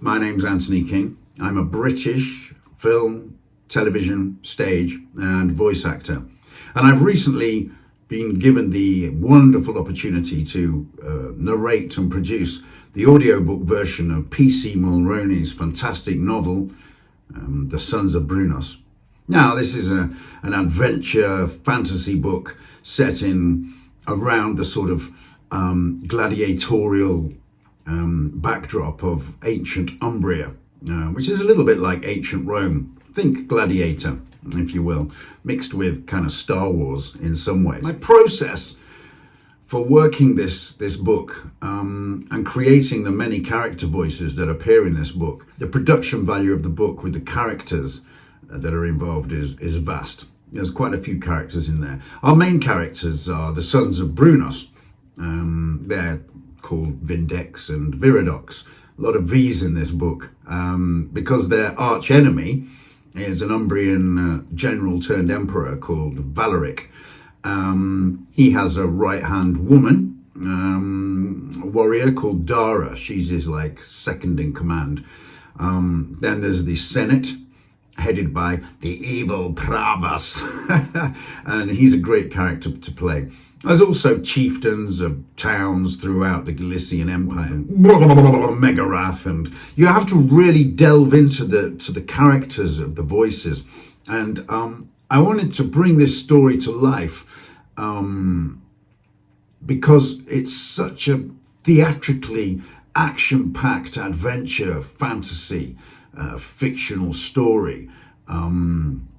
My name's Antony King. I'm a British film, television, stage and voice actor. And I've recently been given the wonderful opportunity to narrate and produce the audiobook version of P.C. Mulroney's fantastic novel, The Sons of Brunos. Now, this is an adventure fantasy book set in around the sort of gladiatorial backdrop of ancient Umbria, which is a little bit like ancient Rome. Think Gladiator, if you will, mixed with kind of Star Wars in some ways. My process for working this book and creating the many character voices that appear in this book, the production value of the book with the characters that are involved is vast. There's quite a few characters in there. Our main characters are the Sons of Brunos. They're called Vindex and Viridox. A lot of V's in this book because their arch enemy is an Umbrian general turned emperor called Valeric. He has a right-hand woman, warrior called Dara. She's his like second in command. Then there's the Senate, headed by the evil Pravas, and he's a great character to play. There's also chieftains of towns throughout the Galician Empire, Megarath, and you have to really delve into the characters of the voices. And I wanted to bring this story to life because it's such a theatrically action-packed adventure, fantasy, fictional story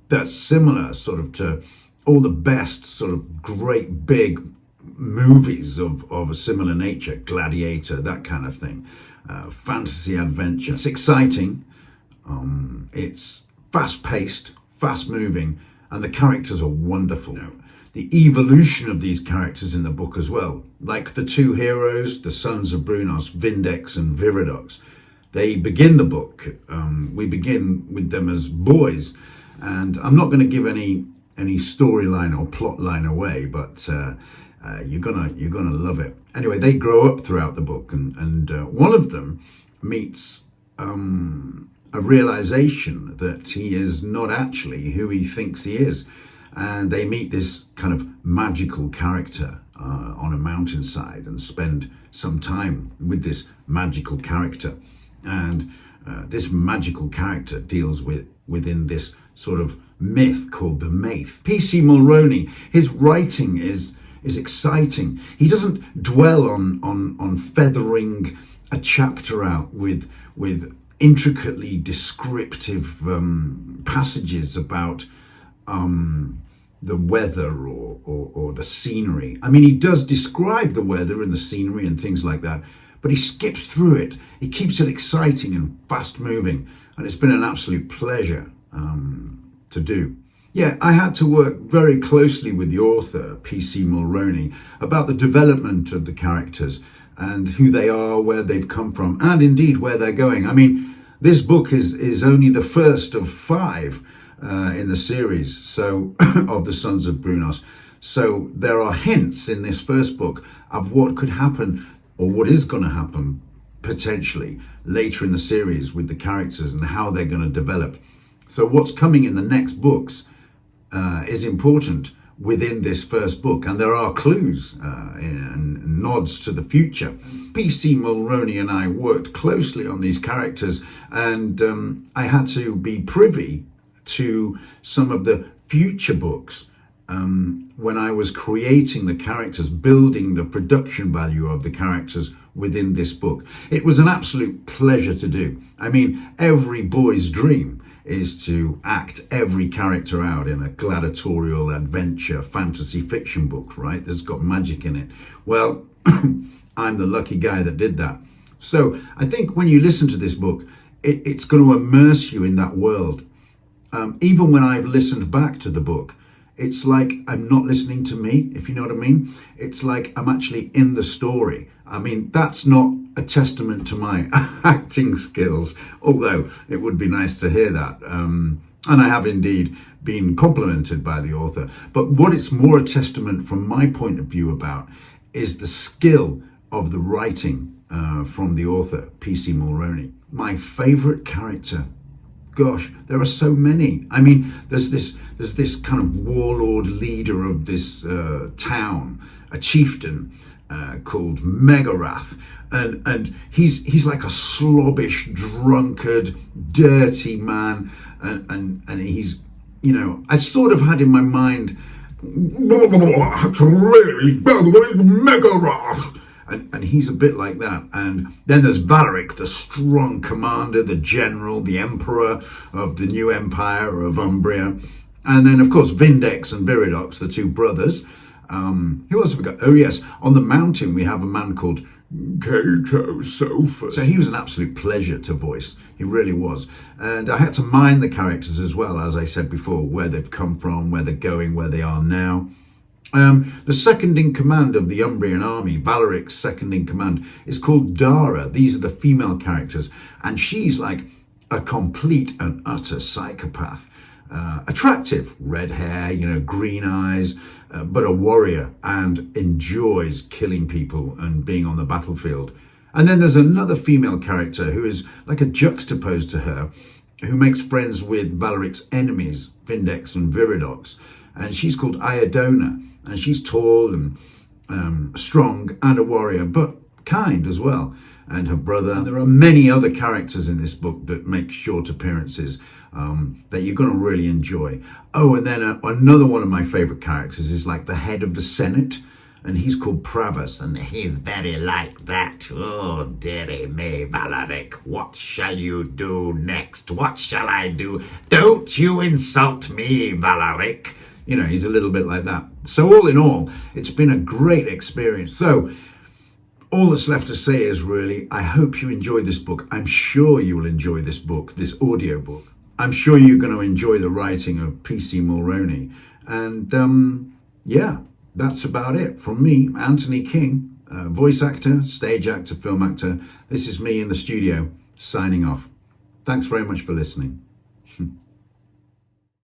that's similar sort of to all the best sort of great big movies of a similar nature, Gladiator, that kind of thing. Fantasy adventure. It's exciting, it's fast-paced, fast-moving, and the characters are wonderful. The evolution of these characters in the book as well, like the two heroes, the Sons of Brunos, Vindex and Viridox. They begin the book. We begin with them as boys, and I'm not going to give any storyline or plot line away, but you're gonna love it. Anyway, they grow up throughout the book, and one of them meets a realization that he is not actually who he thinks he is, and they meet this kind of magical character on a mountainside and spend some time with this magical character. And this magical character deals within this sort of myth called the Maith. P.C. Mulroney, his writing is exciting. He doesn't dwell on feathering a chapter out with intricately descriptive passages about the weather or the scenery. I mean, he does describe the weather and the scenery and things like that, but he skips through it. He keeps it exciting and fast moving, and it's been an absolute pleasure to do. Yeah, I had to work very closely with the author, P.C. Mulroney, about the development of the characters and who they are, where they've come from, and indeed where they're going. I mean, this book is only the first of 5 in the series, so of the Sons of Brunos. So there are hints in this first book of what could happen, or what is going to happen potentially later in the series with the characters and how they're going to develop. So what's coming in the next books is important within this first book, and there are clues and nods to the future. P.C. Mulroney and I worked closely on these characters, and I had to be privy to some of the future books when I was creating the characters, building the production value of the characters within this book. It was an absolute pleasure to do. I mean, every boy's dream is to act every character out in a gladiatorial adventure fantasy fiction book, right? That's got magic in it. Well, I'm the lucky guy that did that. So I think when you listen to this book, it's going to immerse you in that world. Even when I've listened back to the book, it's like I'm not listening to me, if you know what I mean. It's like I'm actually in the story. I mean, that's not a testament to my acting skills, although it would be nice to hear that. And I have indeed been complimented by the author. But what it's more a testament from my point of view about is the skill of the writing from the author, P.C. Mulroney. my favorite character. Gosh, there are so many. I mean, there's this kind of warlord leader of this town, a chieftain called Megarath, and he's like a slobbish, drunkard, dirty man, and he's, you know, I sort of had in my mind, Megarath. And he's a bit like that. And then there's Valeric, the strong commander, the general, the emperor of the new empire of Umbria. And then, of course, Vindex and Viridox, the two brothers. Who else have we got? Oh, yes, on the mountain we have a man called Cato Sophus. So he was an absolute pleasure to voice. He really was. And I had to mind the characters as well, as I said before, where they've come from, where they're going, where they are now. The second in command of the Umbrian army, Valeric's second in command, is called Dara. These are the female characters, and she's like a complete and utter psychopath. Attractive, red hair, you know, green eyes, but a warrior and enjoys killing people and being on the battlefield. And then there's another female character who is like a juxtaposed to her, who makes friends with Valeric's enemies, Vindex and Viridox. And she's called Iadona. And she's tall and strong and a warrior, but kind as well. And her brother. And there are many other characters in this book that make short appearances that you're going to really enjoy. Oh, and then another one of my favorite characters is like the head of the Senate. And he's called Pravus, and he's very like that. Oh, dearie me, Valeric, what shall you do next? What shall I do? Don't you insult me, Valeric. You know, he's a little bit like that. So all in all, it's been a great experience. So all that's left to say is really, I hope you enjoyed this book. I'm sure you will enjoy this book, this audio book. I'm sure you're going to enjoy the writing of P.C. Mulroney. And yeah, that's about it from me, Antony King, voice actor, stage actor, film actor. This is me in the studio signing off. Thanks very much for listening.